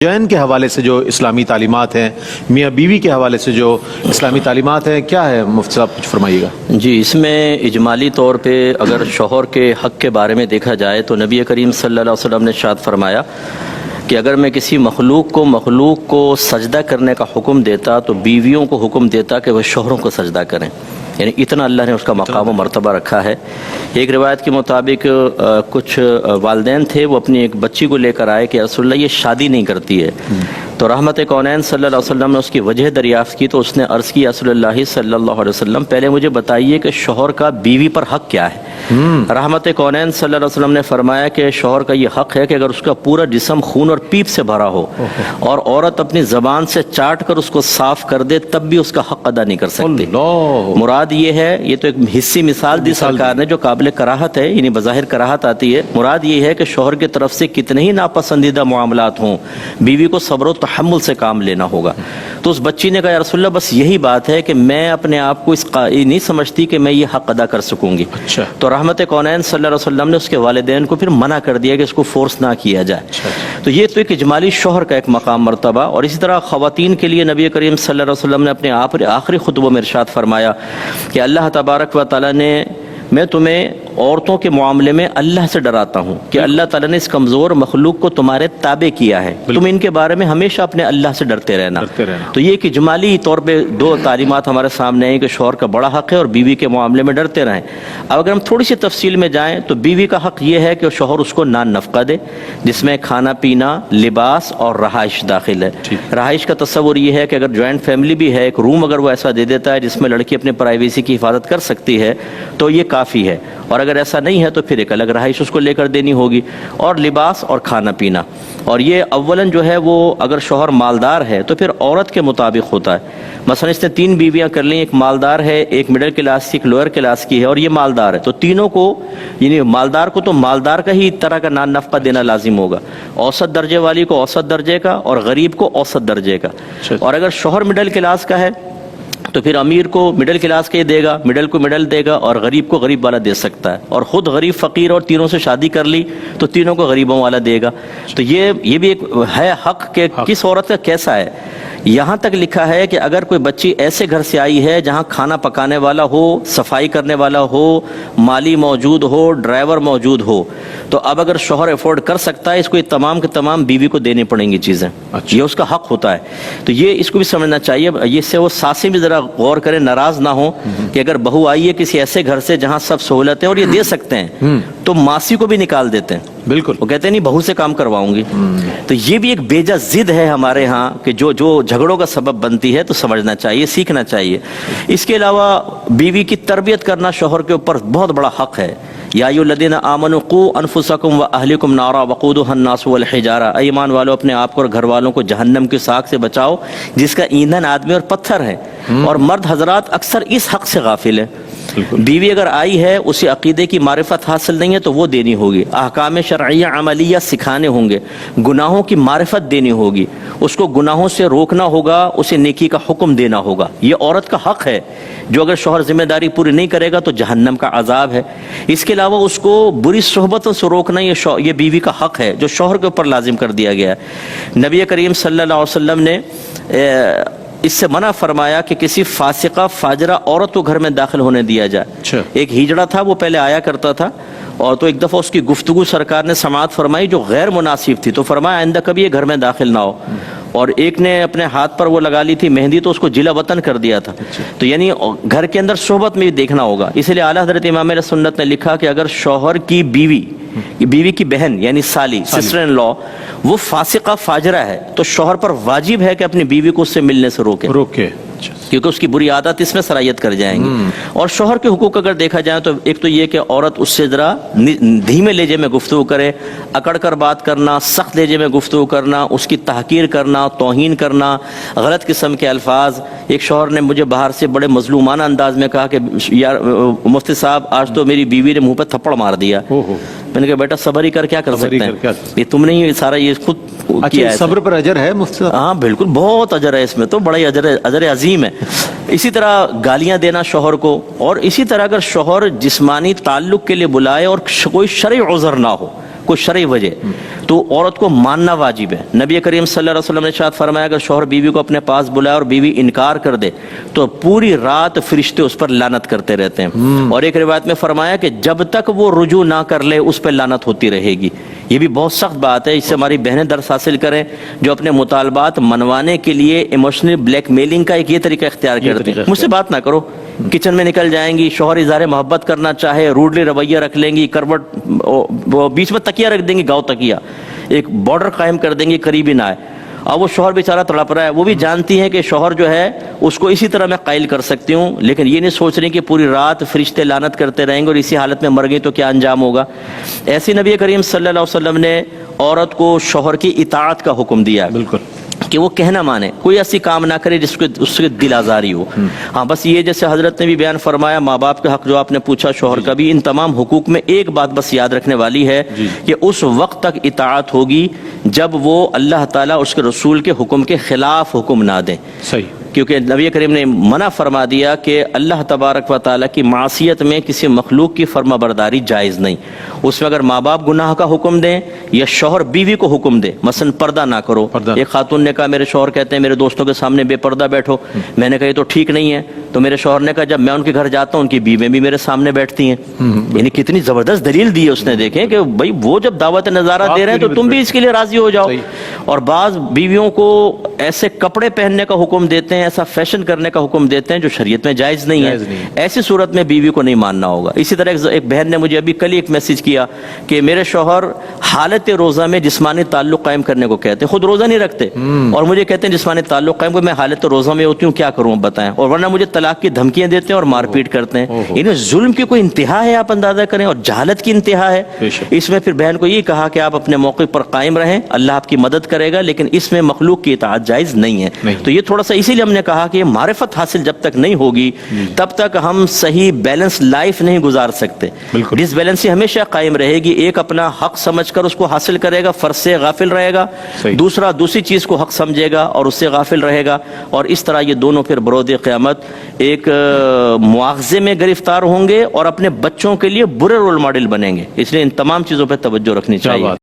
جین کے حوالے سے جو اسلامی تعلیمات ہیں، میاں بیوی کے حوالے سے جو اسلامی تعلیمات ہیں، کیا ہے مفتی صاحب کچھ فرمائیے گا؟ جی، اس میں اجمالی طور پہ اگر شوہر کے حق کے بارے میں دیکھا جائے تو نبی کریم صلی اللہ علیہ وسلم نے ارشاد فرمایا کہ اگر میں کسی مخلوق کو سجدہ کرنے کا حکم دیتا تو بیویوں کو حکم دیتا کہ وہ شوہروں کو سجدہ کریں، یعنی اتنا اللہ نے اس کا مقام و مرتبہ رکھا ہے۔ ایک روایت کے مطابق کچھ والدین تھے، وہ اپنی ایک بچی کو لے کر آئے کہ رسول اللہ یہ شادی نہیں کرتی ہے، تو رحمت کونین صلی اللہ علیہ وسلم نے اس کی وجہ دریافت کی تو اس نے عرض کی رسول اللہ صلی اللہ علیہ وسلم پہلے مجھے بتائیے کہ شوہر کا بیوی پر حق کیا ہے۔ رحمت کونین صلی اللہ علیہ وسلم نے فرمایا کہ شوہر کا یہ حق ہے کہ اگر اس کا پورا جسم خون اور پیپ سے بھرا ہو اور عورت اپنی زبان سے چاٹ کر اس کو صاف کر دے تب بھی اس کا حق ادا نہیں کر سکتی۔ مراد یہ ہے، یہ تو ایک حصی مثال دی سرکار نے جو قابل کراہت ہے، یعنی بظاہر کراہت آتی ہے، مراد یہ ہے کہ شوہر کی طرف سے کتنے ہی ناپسندیدہ معاملات ہوں، بیوی کو صبر و تحمل سے کام لینا ہوگا۔ تو اس بچی نے کہا یا رسول اللہ بس یہی بات ہے کہ میں اپنے آپ کو اس قائل نہیں سمجھتی کہ میں یہ حق ادا کر سکوں گی۔ تو رحمت کونین صلی اللہ علیہ وسلم نے اس کے والدین کو پھر منع کر دیا کہ اس کو فورس نہ کیا جائے۔ تو یہ تو ایک اجمالی شوہر کا ایک مقام مرتبہ، اور اسی طرح خواتین کے لیے نبی کریم صلی اللہ علیہ وسلم نے اپنے آخری خطبوں میں ارشاد فرمایا کہ اللہ تبارک و تعالیٰ نے میں تمہیں عورتوں کے معاملے میں اللہ سے ڈراتا ہوں کہ اللہ تعالیٰ نے اس کمزور مخلوق کو تمہارے تابع کیا ہے، تم ان کے بارے میں ہمیشہ اپنے اللہ سے ڈرتے رہنا۔ تو یہ ایک اجمالی طور پہ دو تعلیمات ہمارے سامنے ہیں کہ شوہر کا بڑا حق ہے اور بیوی کے معاملے میں ڈرتے رہیں۔ اب اگر ہم تھوڑی سی تفصیل میں جائیں تو بیوی کا حق یہ ہے کہ شوہر اس کو نان نفقہ دے، جس میں کھانا پینا، لباس اور رہائش داخل ہے۔ رہائش کا تصور یہ ہے کہ اگر جوائنٹ فیملی بھی ہے، ایک روم اگر وہ ایسا دے دیتا ہے جس میں لڑکی اپنے پرائیویسی کی حفاظت کر سکتی ہے تو یہ کافی ہے، اور اگر ایسا نہیں ہے تو پھر ایک الگ رہائش اس کو لے کر دینی ہوگی، اور لباس اور کھانا پینا۔ اور یہ اولاً جو ہے وہ اگر شوہر مالدار ہے تو پھر عورت کے مطابق ہوتا ہے۔ مثلا اس نے 3 بیویاں کر لیں، ایک مالدار ہے، ایک مڈل کلاس کی، ایک لوئر کلاس کی ہے، اور یہ مالدار ہے، تو تینوں کو یعنی مالدار کو تو مالدار کا ہی طرح کا نان نفقہ دینا لازم ہوگا، اوسط درجے والی کو اوسط درجے کا اور غریب کو اوسط درجے کا۔ اور اگر شوہر مڈل کلاس کا ہے تو پھر امیر کو مڈل کلاس کے دے گا، مڈل کو مڈل دے گا، اور غریب کو غریب والا دے سکتا ہے، اور خود غریب فقیر اور تینوں سے شادی کر لی تو تینوں کو غریبوں والا دے گا۔ تو یہ بھی ایک ہے حق کہ کس عورت کا کیسا ہے۔ یہاں تک لکھا ہے کہ اگر کوئی بچی ایسے گھر سے آئی ہے جہاں کھانا پکانے والا ہو، صفائی کرنے والا ہو، مالی موجود ہو، ڈرائیور موجود ہو، تو اب اگر شوہر افورڈ کر سکتا ہے اس کو یہ تمام کے تمام بیوی کو دینی پڑیں گی چیزیں، یہ اس کا حق ہوتا ہے۔ تو یہ اس کو بھی سمجھنا چاہیے، یہ سے وہ ساسیں بھی ذرا غور کریں، ناراض نہ ہوں کہ اگر بہو آئی ہے کسی ایسے گھر سے جہاں سب سہولتیں اور یہ دے سکتے ہیں تو ماسی کو بھی نکال دیتے ہیں، بالکل، وہ کہتے ہیں نہیں بہو سے کام کرواؤں گی۔ تو یہ بھی ایک بیجا ضد ہے ہمارے ہاں کہ جو جھگڑوں کا سبب بنتی ہے، تو سمجھنا چاہیے، سیکھنا چاہیے۔ اس کے علاوہ بیوی کی تربیت کرنا شوہر کے اوپر بہت بڑا حق ہے۔ یا ایھا الذین آمنوا قوا انفسکم واہلکم نارا وقودھا الناس والحجارہ، اے ایمان والو اپنے آپ کو اور گھر والوں کو جہنم کی ساگ سے بچاؤ جس کا ایندھن آدمی اور پتھر ہے۔ اور مرد حضرات اکثر اس حق سے غافل ہیں۔ بیوی اگر آئی ہے، اسے عقیدے کی معرفت حاصل نہیں ہے تو وہ دینی ہوگی، احکام شرعیہ عملیہ سکھانے ہوں گے، گناہوں کی معرفت دینی ہوگی، اس کو گناہوں سے روکنا ہوگا، اسے نیکی کا حکم دینا ہوگا۔ یہ عورت کا حق ہے، جو اگر شوہر ذمہ داری پوری نہیں کرے گا تو جہنم کا عذاب ہے۔ اس کے علاوہ اس کو بری صحبتوں سے روکنا یہ بیوی کا حق ہے جو شوہر کے اوپر لازم کر دیا گیا ہے۔ نبی کریم صلی اللہ علیہ وسلم نے اس سے منع فرمایا کہ کسی فاسقہ فاجرہ عورت کو گھر میں داخل ہونے دیا جائے۔ ایک ہجڑا تھا، وہ پہلے آیا کرتا تھا، اور تو ایک دفعہ اس کی گفتگو سرکار نے سماعت فرمائی جو غیر مناسب تھی، تو فرمایا آئندہ کبھی یہ گھر میں داخل نہ ہو۔ اور ایک نے اپنے ہاتھ پر وہ لگا لی تھی مہندی، تو اس کو جلا وطن کر دیا تھا۔ تو یعنی گھر کے اندر صحبت میں بھی دیکھنا ہوگا۔ اس لیے اعلیٰ حضرت امام اہل سنت نے لکھا کہ اگر شوہر کی بیوی کی بہن یعنی سالی، سسٹر ان لا، وہ فاسقہ فاجرہ ہے تو شوہر پر واجب ہے کہ اپنی بیوی کو اس سے ملنے سے روکے، کیونکہ اس کی بری عادت اس میں سرایت کر جائیں گی۔ اور شوہر کے حقوق اگر دیکھا جائے تو ایک تو یہ کہ عورت اس سے ذرا دھیمے لہجے میں گفتگو کرے، اکڑ کر بات کرنا، سخت لہجے میں گفتگو کرنا، اس کی تحقیر کرنا، توہین کرنا، غلط قسم کے الفاظ۔ ایک شوہر نے مجھے باہر سے بڑے مظلومانہ انداز میں کہا کہ یار مفتی صاحب آج تو میری بیوی نے منہ پہ تھپڑ مار دیا۔ میں نے کہا بیٹا صبر ہی کر، کیا کر سکتے ہیں، یہ تم نے ہی سارا یہ خود کیا ہے۔ صبر پر اجر ہے مفتی صاحب؟ ہاں بالکل، بہت اجر ہے اس میں، تو بڑا ہی اجر عظیم ہے۔ اسی طرح گالیاں دینا شوہر کو، اور اسی طرح اگر شوہر جسمانی تعلق کے لیے بلائے اور کوئی شرعی عذر نہ ہو، کوئی شرعی وجہ تو عورت کو ماننا واجب ہے. نبی کریم صلی اللہ علیہ وسلم نے ارشاد فرمایا اگر شوہر بیوی کو اپنے پاس بلائے اور بیوی انکار کر دے تو پوری رات فرشتے اس پر لعنت کرتے رہتے ہیں. اور ایک روایت میں فرمایا کہ جب تک وہ رجوع نہ کر لے اس پہ لعنت ہوتی رہے گی. یہ بھی بہت سخت بات ہے. اس سے ہماری بہنیں درس حاصل کریں جو اپنے مطالبات منوانے کے لیے ایموشنل بلیک میلنگ کا ایک یہ طریقہ اختیار کرتے ہیں. مجھ سے بات نہ کرو, کچن میں نکل جائیں گی, شوہر اظہار محبت کرنا چاہے روڈلی رویہ رکھ لیں گی, کروٹ بیچ میں تکیہ رکھ دیں گی, گاؤں تکیہ ایک بارڈر قائم کر دیں گی, قریبی نہ آئے. اب وہ شوہر بیچارہ تڑپ رہا ہے, وہ بھی جانتی ہیں کہ شوہر جو ہے اس کو اسی طرح میں قائل کر سکتی ہوں, لیکن یہ نہیں سوچ رہی کہ پوری رات فرشتے لعنت کرتے رہیں گے اور اسی حالت میں مر گئی تو کیا انجام ہوگا. ایسی نبی کریم صلی اللہ علیہ وسلم نے عورت کو شوہر کی اطاعت کا حکم دیا ہے بالکل کہ وہ کہنا مانے, کوئی ایسی کام نہ کرے جس کو اس کے دل آزاری ہو. ہاں بس یہ جیسے حضرت نے بھی بیان فرمایا ماں باپ کے حق جو آپ نے پوچھا شوہر کا بھی, ان تمام حقوق میں ایک بات بس یاد رکھنے والی ہے کہ اس وقت تک اطاعت ہوگی جب وہ اللہ تعالیٰ اس کے رسول کے حکم کے خلاف حکم نہ دیں. صحیح, کیونکہ نبی کریم نے منع فرما دیا کہ اللہ تبارک و تعالیٰ کی معصیت میں کسی مخلوق کی فرما برداری جائز نہیں. اس میں اگر ماں باپ گناہ کا حکم دیں یا شوہر بیوی کو حکم دے, مثلا پردہ نہ کرو. ایک خاتون نے کہا میرے شوہر کہتے ہیں میرے دوستوں کے سامنے بے پردہ بیٹھو. میں نے کہا یہ تو ٹھیک نہیں ہے. تو میرے شوہر نے کہا جب میں ان کے گھر جاتا ہوں ان کی بیویں بھی میرے سامنے بیٹھتی ہیں. یعنی کتنی زبردست دلیل دی ہے اس نے. دیکھیں کہ بھائی وہ جب دعوت نظارہ دے رہے ہیں تو تم بھی اس کے لیے راضی ہو جاؤ. اور بعض بیویوں کو ایسے کپڑے پہننے کا حکم دیتے ہیں, ایسا فیشن کرنے کا حکم دیتے ہیں جو شریعت میں جائز نہیں ہے. ایسی صورت میں بیوی کو نہیں ماننا ہوگا. اسی طرح ایک بہن نے مجھے ابھی کل ایک میسج کیا کہ میرے شوہر حالت روزہ میں جسمانی تعلق قائم کرنے کو کہتے ہیں, خود روزہ نہیں رکھتے اور مجھے کہتے ہیں جسمانی تعلق قائم کو. میں حالت روزہ میں ہوتی ہوں, کیا کروں بتائیں. اور ورنہ مجھے طلاق کی دھمکیاں دیتے ہیں اور مار پیٹ کرتے ہیں. انہیں ظلم کی کوئی انتہا ہے, آپ اندازہ کریں, اور جہالت کی انتہا ہے. اس میں پھر بہن کو یہ کہا کہ آپ اپنے موقع پر قائم رہیں, اللہ آپ کی مدد کرے گا, لیکن اس میں مخلوق کی اطاعت جائز نہیں ہے. تو یہ تھوڑا سا اسی لیے ہم نے کہا کہ یہ معرفت حاصل جب تک نہیں ہوگی تب تک ہم صحیح بیلنس لائف نہیں گزار سکتے. ڈس بیلنسی ہمیشہ قائم رہے گی. ایک اپنا حق سمجھ کر اس کو حاصل کرے گا, فرض سے غافل رہے گا, دوسرا دوسری چیز کو حق سمجھے گا اور اس سے غافل رہے گا, اور اس طرح یہ دونوں پھر برود قیامت ایک مواخذے میں گرفتار ہوں گے اور اپنے بچوں کے لیے برے رول ماڈل بنیں گے. اس لیے ان تمام چیزوں پہ توجہ رکھنی چاہیے.